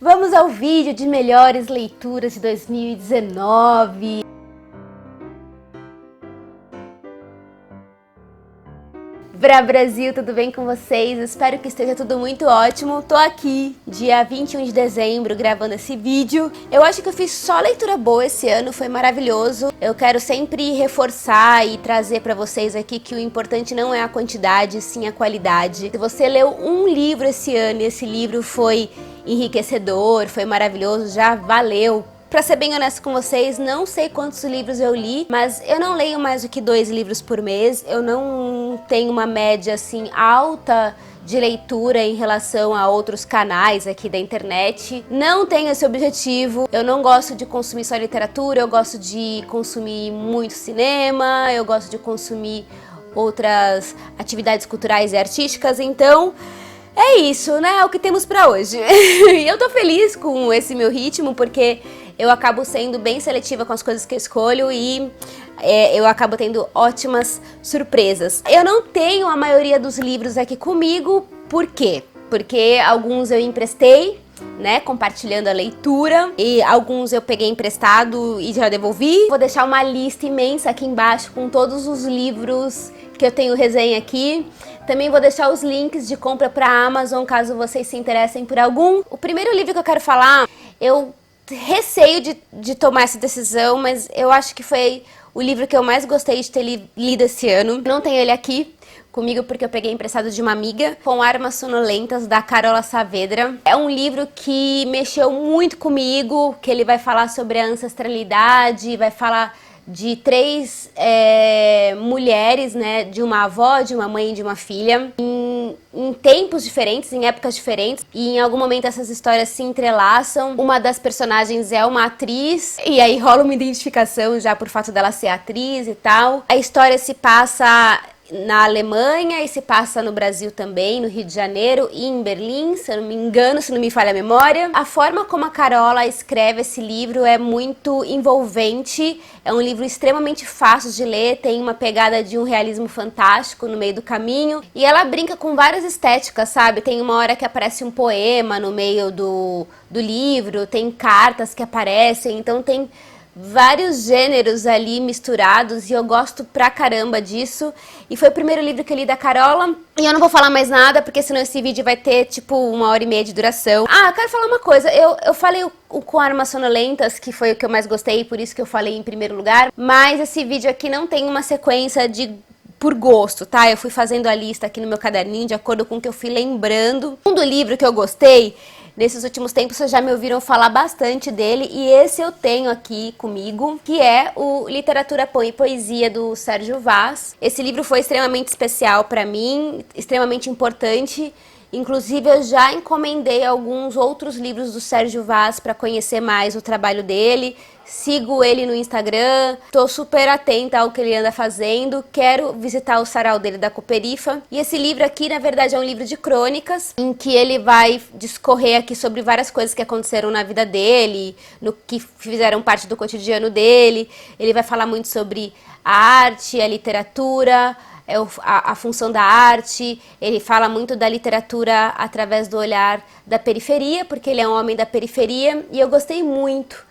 Vamos ao vídeo de melhores leituras de 2019. Brasil, tudo bem com vocês? Espero que esteja tudo muito ótimo. Tô aqui, dia 21 de dezembro, gravando esse vídeo. Eu acho que eu fiz só leitura boa esse ano, foi maravilhoso. Eu quero sempre reforçar e trazer pra vocês aqui que o importante não é a quantidade, sim a qualidade. Se você leu um livro esse ano e esse livro foi enriquecedor, foi maravilhoso, já valeu. Pra ser bem honesto com vocês, não sei quantos livros eu li, mas eu não leio mais do que 2 livros por mês. Eu não tenho uma média assim alta de leitura em relação a outros canais aqui da internet. Não tenho esse objetivo. Eu não gosto de consumir só literatura, eu gosto de consumir muito cinema, eu gosto de consumir outras atividades culturais e artísticas, então é isso, né? É o que temos pra hoje. E eu tô feliz com esse meu ritmo, porque eu acabo sendo bem seletiva com as coisas que eu escolho e eu acabo tendo ótimas surpresas. Eu não tenho a maioria dos livros aqui comigo, por quê? Porque alguns eu emprestei, né, compartilhando a leitura, e alguns eu peguei emprestado e já devolvi. Vou deixar uma lista imensa aqui embaixo com todos os livros que eu tenho resenha aqui. Também vou deixar os links de compra para a Amazon, caso vocês se interessem por algum. O primeiro livro que eu quero falar, eu receio de tomar essa decisão, mas eu acho que foi o livro que eu mais gostei de ter lido esse ano. Não tenho ele aqui comigo porque eu peguei emprestado de uma amiga. Com Armas Sonolentas, da Carola Saavedra. É um livro que mexeu muito comigo, que ele vai falar sobre a ancestralidade, vai falar de 3 mulheres, né, de uma avó, de uma mãe e de uma filha, em tempos diferentes, em épocas diferentes, e em algum momento essas histórias se entrelaçam. Uma das personagens é uma atriz, e aí rola uma identificação já por fato dela ser atriz e tal. A história se passa na Alemanha e se passa no Brasil também, no Rio de Janeiro e em Berlim, se eu não me engano, se não me falha a memória. A forma como a Carola escreve esse livro é muito envolvente, é um livro extremamente fácil de ler, tem uma pegada de um realismo fantástico no meio do caminho, e ela brinca com várias estéticas, sabe? Tem uma hora que aparece um poema no meio do livro, tem cartas que aparecem, então tem vários gêneros ali misturados e eu gosto pra caramba disso. E foi o primeiro livro que eu li da Carola. E eu não vou falar mais nada, porque senão esse vídeo vai ter tipo 1h30 de duração. Ah, eu quero falar uma coisa. Eu falei o Com Armas Sonolentas, que foi o que eu mais gostei, por isso que eu falei em primeiro lugar. Mas esse vídeo aqui não tem uma sequência por gosto, tá? Eu fui fazendo a lista aqui no meu caderninho de acordo com o que eu fui lembrando. Um do livro que eu gostei, nesses últimos tempos vocês já me ouviram falar bastante dele, e esse eu tenho aqui comigo, que é o Literatura, Pão e Poesia, do Sérgio Vaz. Esse livro foi extremamente especial para mim, extremamente importante. Inclusive eu já encomendei alguns outros livros do Sérgio Vaz para conhecer mais o trabalho dele. Sigo ele no Instagram, tô super atenta ao que ele anda fazendo, quero visitar o sarau dele da Cooperifa. E esse livro aqui, na verdade, é um livro de crônicas, em que ele vai discorrer aqui sobre várias coisas que aconteceram na vida dele, no que fizeram parte do cotidiano dele. Ele vai falar muito sobre a arte, a literatura, a função da arte. Ele fala muito da literatura através do olhar da periferia, porque ele é um homem da periferia, e eu gostei muito,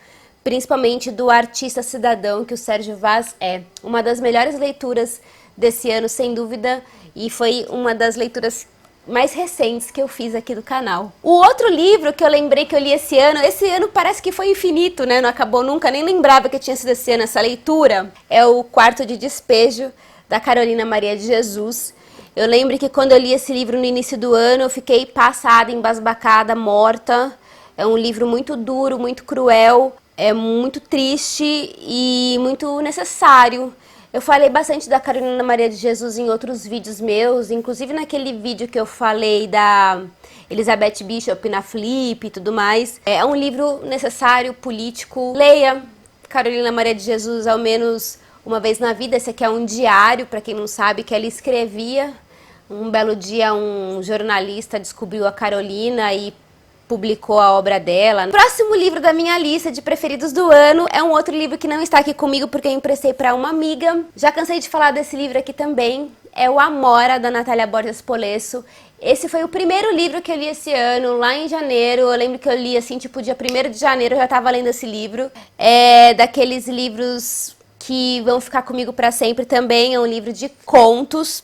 principalmente do artista cidadão que o Sérgio Vaz é. Uma das melhores leituras desse ano, sem dúvida, e foi uma das leituras mais recentes que eu fiz aqui do canal. O outro livro que eu lembrei que eu li esse ano parece que foi infinito, né? Não acabou nunca, nem lembrava que tinha sido esse ano essa leitura, é o Quarto de Despejo, da Carolina Maria de Jesus. Eu lembro que quando eu li esse livro no início do ano, eu fiquei passada, embasbacada, morta. É um livro muito duro, muito cruel, é muito triste e muito necessário. Eu falei bastante da Carolina Maria de Jesus em outros vídeos meus, inclusive naquele vídeo que eu falei da Elizabeth Bishop na Flip e tudo mais. É um livro necessário, político. Leia Carolina Maria de Jesus ao menos uma vez na vida. Esse aqui é um diário, para quem não sabe, que ela escrevia. Um belo dia um jornalista descobriu a Carolina e publicou a obra dela. O próximo livro da minha lista de preferidos do ano é um outro livro que não está aqui comigo porque eu emprestei para uma amiga. Já cansei de falar desse livro aqui também. É o Amora, da Natália Borges Polesso. Esse foi o primeiro livro que eu li esse ano, lá em janeiro. Eu lembro que eu li, assim, tipo, dia 1º de janeiro eu já tava lendo esse livro. É daqueles livros que vão ficar comigo para sempre também, é um livro de contos.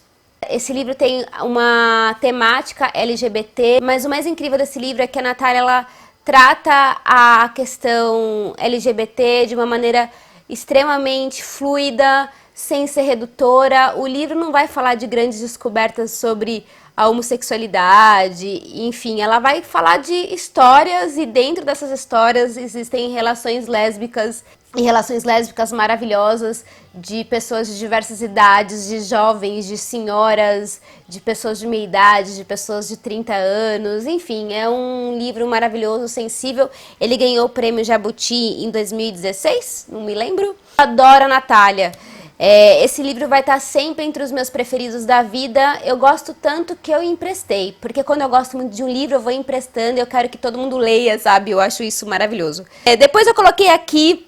Esse livro tem uma temática LGBT, mas o mais incrível desse livro é que a Natália, ela trata a questão LGBT de uma maneira extremamente fluida, sem ser redutora. O livro não vai falar de grandes descobertas sobre a homossexualidade, enfim, ela vai falar de histórias e dentro dessas histórias existem relações lésbicas e relações lésbicas maravilhosas de pessoas de diversas idades, de jovens, de senhoras, de pessoas de meia idade, de pessoas de 30 anos, enfim, é um livro maravilhoso, sensível. Ele ganhou o prêmio Jabuti em 2016, não me lembro. Adoro a Natália. Esse livro vai estar sempre entre os meus preferidos da vida. Eu gosto tanto que eu emprestei, porque quando eu gosto muito de um livro eu vou emprestando e eu quero que todo mundo leia, sabe? Eu acho isso maravilhoso. Depois eu coloquei aqui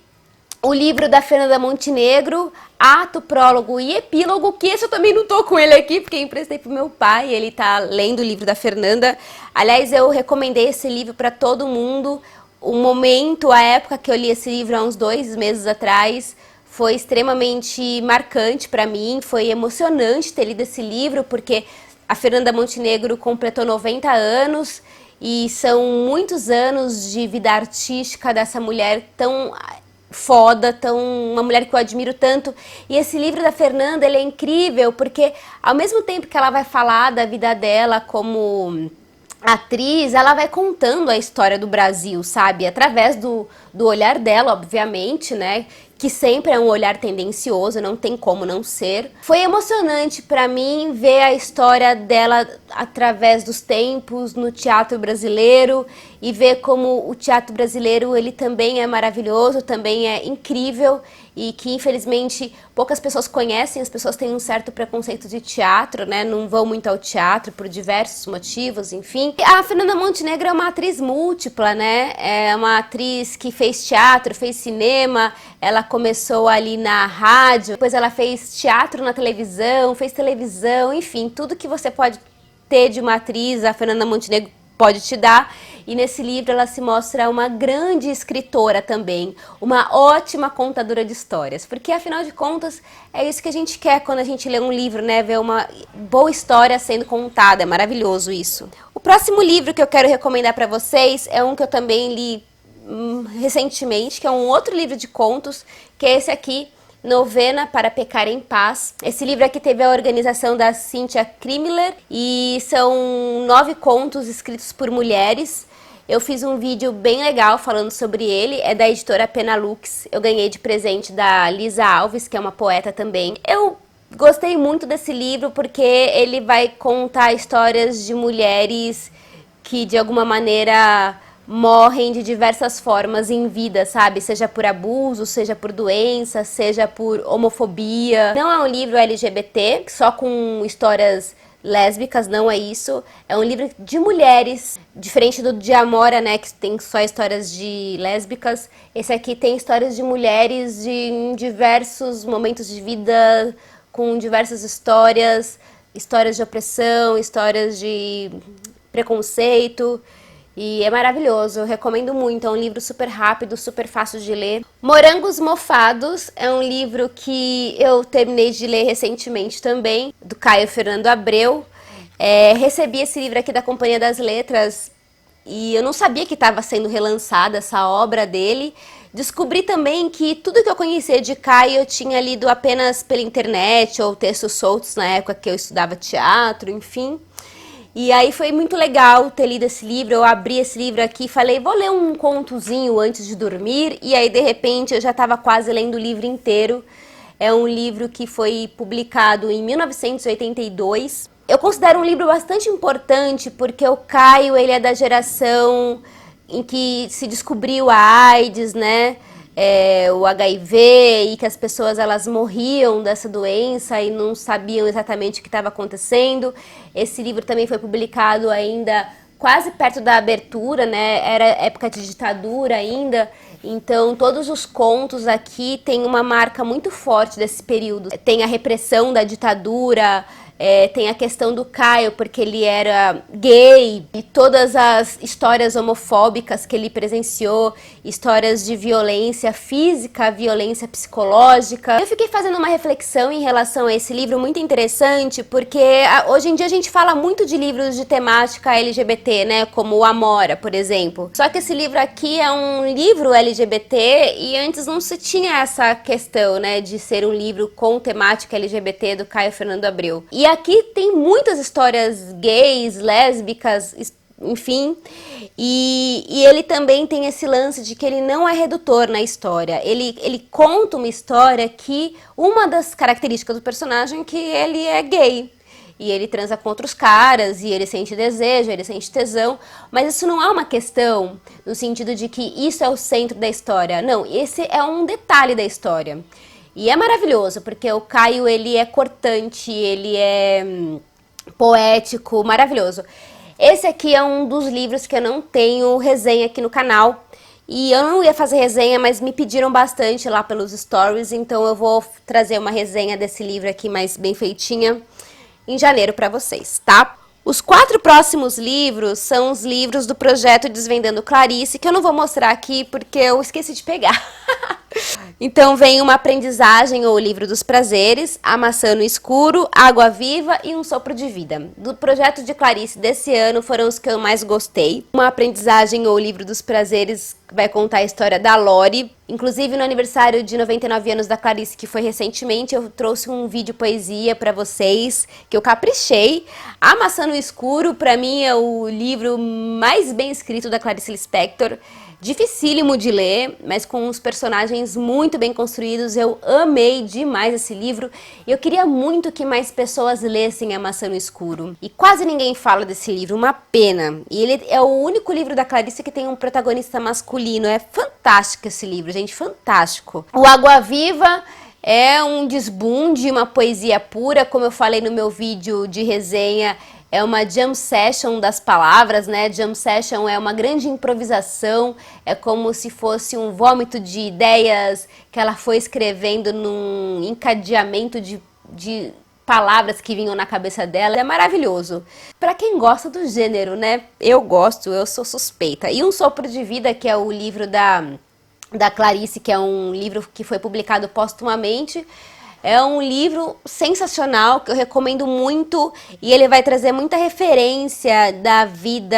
o livro da Fernanda Montenegro, Ato, Prólogo e Epílogo, que esse eu também não tô com ele aqui, porque eu emprestei pro meu pai, ele tá lendo o livro da Fernanda. Aliás, eu recomendei esse livro para todo mundo. O momento, a época que eu li esse livro, há uns 2 meses atrás, foi extremamente marcante para mim, foi emocionante ter lido esse livro, porque a Fernanda Montenegro completou 90 anos e são muitos anos de vida artística dessa mulher tão foda, uma mulher que eu admiro tanto. E esse livro da Fernanda, ele é incrível, porque ao mesmo tempo que ela vai falar da vida dela como atriz, ela vai contando a história do Brasil, sabe? Através do olhar dela, obviamente, né? Que sempre é um olhar tendencioso, não tem como não ser. Foi emocionante para mim ver a história dela através dos tempos no teatro brasileiro e ver como o teatro brasileiro, ele também é maravilhoso, também é incrível e que infelizmente poucas pessoas conhecem, as pessoas têm um certo preconceito de teatro, né? Não vão muito ao teatro por diversos motivos, enfim. A Fernanda Montenegro é uma atriz múltipla, né? É uma atriz que fez teatro, fez cinema, ela começou ali na rádio, depois ela fez teatro na televisão, fez televisão, enfim, tudo que você pode ter de uma atriz, a Fernanda Montenegro pode te dar. E nesse livro ela se mostra uma grande escritora também, uma ótima contadora de histórias, porque afinal de contas é isso que a gente quer quando a gente lê um livro, né? Ver uma boa história sendo contada, é maravilhoso isso. O próximo livro que eu quero recomendar para vocês é um que eu também li recentemente, que é um outro livro de contos, que é esse aqui, Novena para Pecar em Paz. Esse livro aqui teve a organização da Cynthia Krimler e são 9 contos escritos por mulheres. Eu fiz um vídeo bem legal falando sobre ele, é da editora Penalux. Eu ganhei de presente da Lisa Alves, que é uma poeta também. Eu gostei muito desse livro porque ele vai contar histórias de mulheres que de alguma maneira morrem de diversas formas em vida, sabe? Seja por abuso, seja por doença, seja por homofobia. Não é um livro LGBT, só com histórias lésbicas, não é isso. É um livro de mulheres, diferente do de Amora, né, que tem só histórias de lésbicas. Esse aqui tem histórias de mulheres em diversos momentos de vida, com diversas histórias, histórias de opressão, histórias de preconceito. E é maravilhoso, eu recomendo muito, é um livro super rápido, super fácil de ler. Morangos Mofados é um livro que eu terminei de ler recentemente também, do Caio Fernando Abreu. Recebi esse livro aqui da Companhia das Letras e eu não sabia que estava sendo relançada essa obra dele. Descobri também que tudo que eu conhecia de Caio eu tinha lido apenas pela internet ou textos soltos na época que eu estudava teatro, enfim. E aí foi muito legal ter lido esse livro, eu abri esse livro aqui e falei, vou ler um contozinho antes de dormir, e aí de repente eu já estava quase lendo o livro inteiro. É um livro que foi publicado em 1982. Eu considero um livro bastante importante porque o Caio, ele é da geração em que se descobriu a AIDS, né? O HIV, e que as pessoas elas morriam dessa doença e não sabiam exatamente o que estava acontecendo. Esse livro também foi publicado ainda quase perto da abertura, né? Era época de ditadura ainda, então todos os contos aqui têm uma marca muito forte desse período. Tem a repressão da ditadura, Tem a questão do Caio, porque ele era gay, e todas as histórias homofóbicas que ele presenciou, histórias de violência física, violência psicológica. Eu fiquei fazendo uma reflexão em relação a esse livro muito interessante, porque hoje em dia a gente fala muito de livros de temática LGBT, né, como o Amora, por exemplo. Só que esse livro aqui é um livro LGBT e antes não se tinha essa questão, né, de ser um livro com temática LGBT do Caio Fernando Abreu. E aqui tem muitas histórias gays, lésbicas, enfim, e ele também tem esse lance de que ele não é redutor na história. Ele conta uma história que uma das características do personagem é que ele é gay. E ele transa com outros caras, e ele sente desejo, ele sente tesão. Mas isso não é uma questão no sentido de que isso é o centro da história. Não, esse é um detalhe da história. E é maravilhoso, porque o Caio, ele é cortante, ele é poético, maravilhoso. Esse aqui é um dos livros que eu não tenho resenha aqui no canal. E eu não ia fazer resenha, mas me pediram bastante lá pelos stories, então eu vou trazer uma resenha desse livro aqui mais bem feitinha em janeiro para vocês, tá? Os 4 próximos livros são os livros do projeto Desvendando Clarice, que eu não vou mostrar aqui porque eu esqueci de pegar. Então vem Uma Aprendizagem ou O Livro dos Prazeres, A Maçã no Escuro, Água Viva e Um Sopro de Vida. Do projeto de Clarice desse ano foram os que eu mais gostei. Uma Aprendizagem ou O Livro dos Prazeres vai contar a história da Lori. Inclusive no aniversário de 99 anos da Clarice, que foi recentemente, eu trouxe um vídeo poesia pra vocês, que eu caprichei. A Maçã no Escuro, pra mim, é o livro mais bem escrito da Clarice Lispector. Dificílimo de ler, mas com os personagens muito bem construídos. Eu amei demais esse livro e eu queria muito que mais pessoas lessem A Maçã no Escuro. E quase ninguém fala desse livro, uma pena. E ele é o único livro da Clarice que tem um protagonista masculino. É fantástico esse livro, gente, fantástico. O Água Viva é um desbunde, uma poesia pura, como eu falei no meu vídeo de resenha. É uma jam session das palavras, né? Jam session é uma grande improvisação, é como se fosse um vômito de ideias que ela foi escrevendo num encadeamento de palavras que vinham na cabeça dela. É maravilhoso. Pra quem gosta do gênero, né? Eu gosto, eu sou suspeita. E Um Sopro de Vida, que é o livro da Clarice, que é um livro que foi publicado póstumamente. É um livro sensacional, que eu recomendo muito, e ele vai trazer muita referência da vida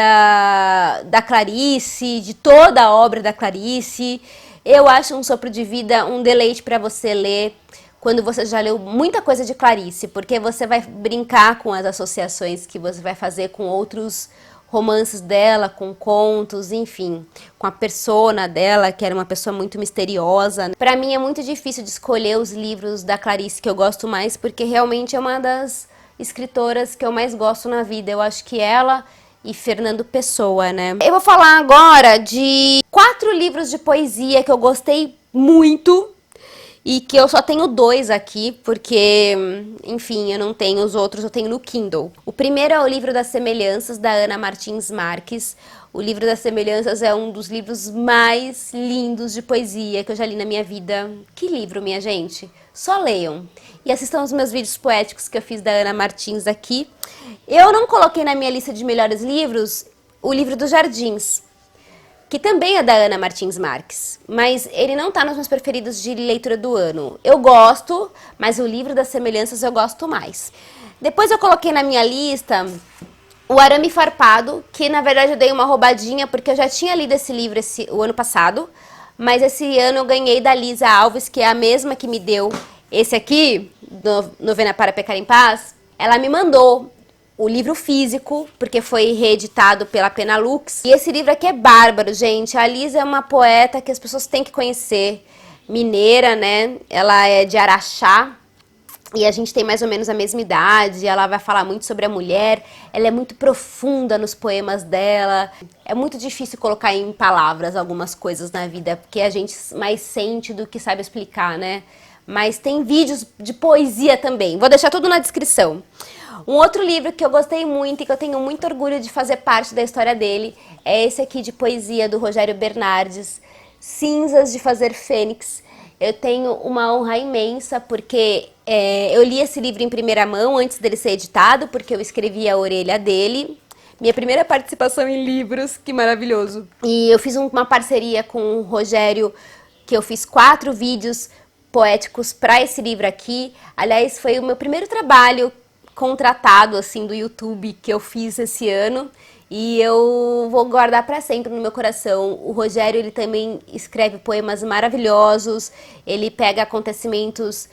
da Clarice, de toda a obra da Clarice. Eu acho Um Sopro de Vida um deleite para você ler quando você já leu muita coisa de Clarice, porque você vai brincar com as associações que você vai fazer com outros romances dela, com contos, enfim, com a persona dela, que era uma pessoa muito misteriosa. Pra mim é muito difícil de escolher os livros da Clarice que eu gosto mais, porque realmente é uma das escritoras que eu mais gosto na vida. Eu acho que ela e Fernando Pessoa, né? Eu vou falar agora de 4 livros de poesia que eu gostei muito, e que eu só tenho 2 aqui, porque, enfim, eu não tenho os outros, eu tenho no Kindle. O primeiro é o Livro das Semelhanças, da Ana Martins Marques. O Livro das Semelhanças é um dos livros mais lindos de poesia que eu já li na minha vida. Que livro, minha gente? Só leiam. E assistam os meus vídeos poéticos que eu fiz da Ana Martins aqui. Eu não coloquei na minha lista de melhores livros o Livro dos Jardins, que também é da Ana Martins Marques, mas ele não tá nos meus preferidos de leitura do ano. Eu gosto, mas o Livro das Semelhanças eu gosto mais. Depois eu coloquei na minha lista O Arame Farpado, que na verdade eu dei uma roubadinha, porque eu já tinha lido esse livro o ano passado, mas esse ano eu ganhei da Lisa Alves, que é a mesma que me deu esse aqui, Novena para Pecar em Paz. Ela me mandou o livro físico, porque foi reeditado pela Penalux. E esse livro aqui é bárbaro, gente. A Lisa é uma poeta que as pessoas têm que conhecer. Mineira, né? Ela é de Araxá. E a gente tem mais ou menos a mesma idade. Ela vai falar muito sobre a mulher. Ela é muito profunda nos poemas dela. É muito difícil colocar em palavras algumas coisas na vida, porque a gente mais sente do que sabe explicar, né? Mas tem vídeos de poesia também. Vou deixar tudo na descrição. Um outro livro que eu gostei muito e que eu tenho muito orgulho de fazer parte da história dele é esse aqui de poesia do Rogério Bernardes, Cinzas de Fazer Fênix. Eu tenho uma honra imensa porque Eu li esse livro em primeira mão antes dele ser editado, porque eu escrevi a orelha dele. Minha primeira participação em livros, que maravilhoso. E eu fiz uma parceria com o Rogério, que eu fiz 4 vídeos poéticos para esse livro aqui. Aliás, foi o meu primeiro trabalho contratado assim do YouTube que eu fiz esse ano. E eu vou guardar para sempre no meu coração. O Rogério, ele também escreve poemas maravilhosos, ele pega acontecimentos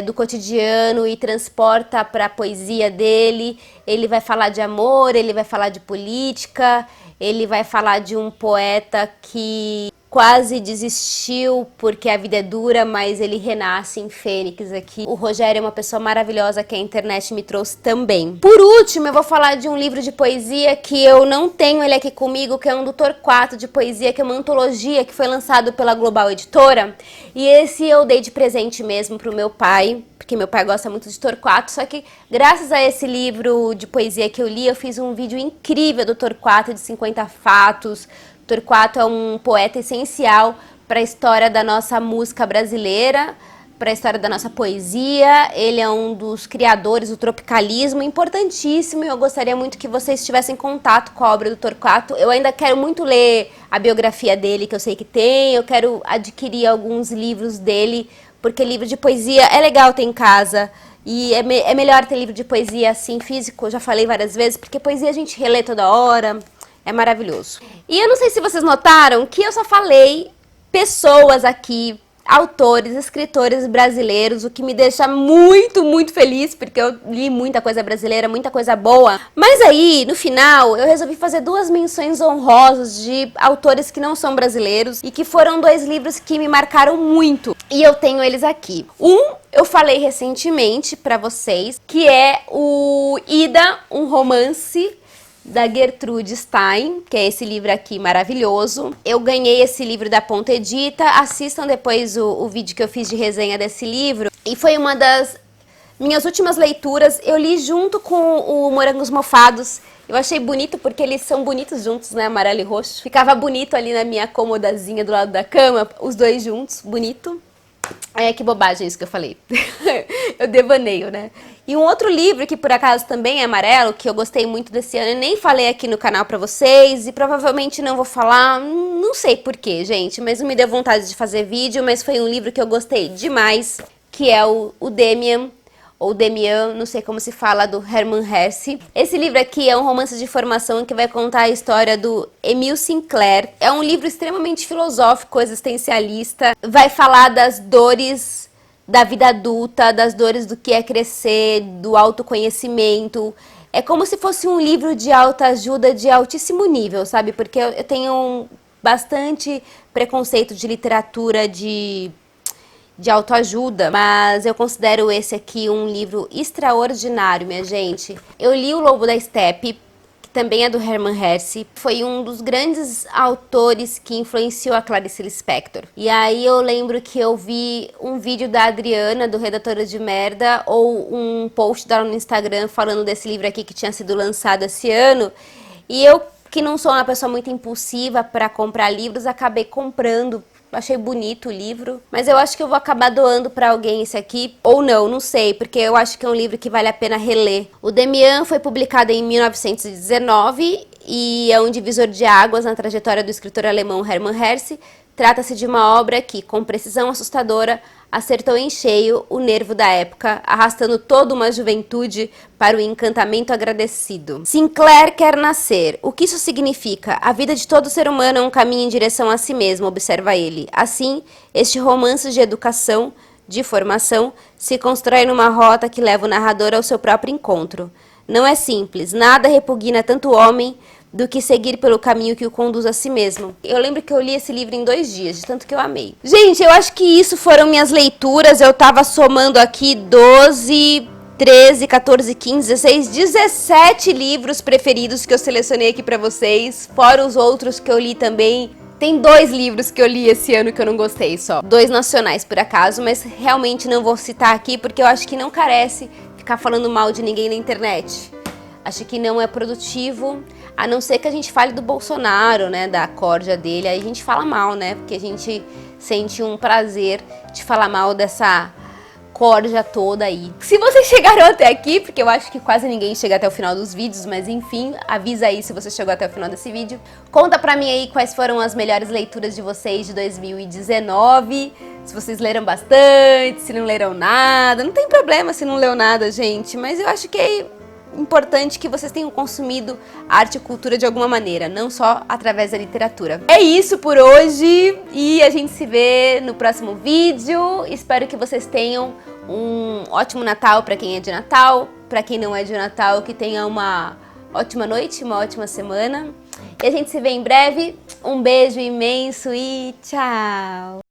do cotidiano e transporta para a poesia dele. Ele vai falar de amor, ele vai falar de política, ele vai falar de um poeta que quase desistiu porque a vida é dura, mas ele renasce em Fênix aqui. O Rogério é uma pessoa maravilhosa que a internet me trouxe também. Por último, eu vou falar de um livro de poesia que eu não tenho ele aqui comigo, que é um do Torquato de poesia, que é uma antologia que foi lançado pela Global Editora. E esse eu dei de presente mesmo pro meu pai, porque meu pai gosta muito de Torquato, só que graças a esse livro de poesia que eu li, eu fiz um vídeo incrível do Torquato de 50 fatos. Torquato é um poeta essencial para a história da nossa música brasileira, para a história da nossa poesia. Ele é um dos criadores do tropicalismo, importantíssimo, e eu gostaria muito que vocês tivessem contato com a obra do Torquato. Eu ainda quero muito ler a biografia dele, que eu sei que tem, eu quero adquirir alguns livros dele, porque livro de poesia é legal ter em casa. E é melhor ter livro de poesia assim, físico, eu já falei várias vezes, porque poesia a gente relê toda hora. É maravilhoso. E eu não sei se vocês notaram que eu só falei pessoas aqui, autores, escritores brasileiros, o que me deixa muito, muito feliz, porque eu li muita coisa brasileira, muita coisa boa. Mas aí, no final, eu resolvi fazer 2 menções honrosas de autores que não são brasileiros e que foram 2 livros que me marcaram muito. E eu tenho eles aqui. Eu falei recentemente pra vocês, que é o Ida, um romance da Gertrude Stein, que é esse livro aqui maravilhoso. Eu ganhei esse livro da Ponta Edita. Assistam depois o vídeo que eu fiz de resenha desse livro. E foi uma das minhas últimas leituras. Eu li junto com o Morangos Mofados. Eu achei bonito porque eles são bonitos juntos, né? Amarelo e roxo. Ficava bonito ali na minha cômodazinha do lado da cama, os 2 juntos, bonito. Que bobagem isso que eu falei. Eu devaneio, né? E um outro livro que por acaso também é amarelo, que eu gostei muito desse ano, eu nem falei aqui no canal pra vocês, e provavelmente não vou falar, não sei porquê, gente, mas não me deu vontade de fazer vídeo, mas foi um livro que eu gostei demais, que é o Demian, ou Demian, não sei como se fala, do Hermann Hesse. Esse livro aqui é um romance de formação que vai contar a história do Emil Sinclair. É um livro extremamente filosófico, existencialista. Vai falar das dores da vida adulta, das dores do que é crescer, do autoconhecimento. É como se fosse um livro de autoajuda de altíssimo nível, sabe? Porque eu tenho bastante preconceito de literatura de autoajuda, mas eu considero esse aqui um livro extraordinário, minha gente. Eu li O Lobo da Steppe, que também é do Hermann Hesse. Foi um dos grandes autores que influenciou a Clarice Lispector. E aí eu lembro que eu vi um vídeo da Adriana, do Redatora de Merda, ou um post dela no Instagram falando desse livro aqui que tinha sido lançado esse ano. E eu, que não sou uma pessoa muito impulsiva para comprar livros, acabei comprando. Achei bonito o livro, mas eu acho que eu vou acabar doando pra alguém esse aqui, ou não sei, porque eu acho que é um livro que vale a pena reler. O Demian foi publicado em 1919 e é um divisor de águas na trajetória do escritor alemão Hermann Hesse. Trata-se de uma obra que, com precisão assustadora, acertou em cheio o nervo da época, arrastando toda uma juventude para o encantamento agradecido. Sinclair quer nascer. O que isso significa? A vida de todo ser humano é um caminho em direção a si mesmo, observa ele. Assim, este romance de educação, de formação, se constrói numa rota que leva o narrador ao seu próprio encontro. Não é simples, nada repugna tanto o homem do que seguir pelo caminho que o conduz a si mesmo. Eu lembro que eu li esse livro em 2 dias, de tanto que eu amei. Gente, eu acho que isso foram minhas leituras. Eu tava somando aqui 12, 13, 14, 15, 16, 17 livros preferidos que eu selecionei aqui pra vocês, fora os outros que eu li também. Tem 2 livros que eu li esse ano que eu não gostei só. 2 nacionais, por acaso, mas realmente não vou citar aqui porque eu acho que não carece ficar falando mal de ninguém na internet. Acho que não é produtivo, a não ser que a gente fale do Bolsonaro, né, da corja dele, aí a gente fala mal, né, porque a gente sente um prazer de falar mal dessa corja toda aí. Se vocês chegaram até aqui, porque eu acho que quase ninguém chega até o final dos vídeos, mas enfim, avisa aí se você chegou até o final desse vídeo. Conta pra mim aí quais foram as melhores leituras de vocês de 2019, se vocês leram bastante, se não leram nada. Não tem problema se não leu nada, gente, mas eu acho que é importante que vocês tenham consumido arte e cultura de alguma maneira, não só através da literatura. É isso por hoje e a gente se vê no próximo vídeo. Espero que vocês tenham um ótimo Natal para quem é de Natal, para quem não é de Natal, que tenha uma ótima noite, uma ótima semana. E a gente se vê em breve. Um beijo imenso e tchau!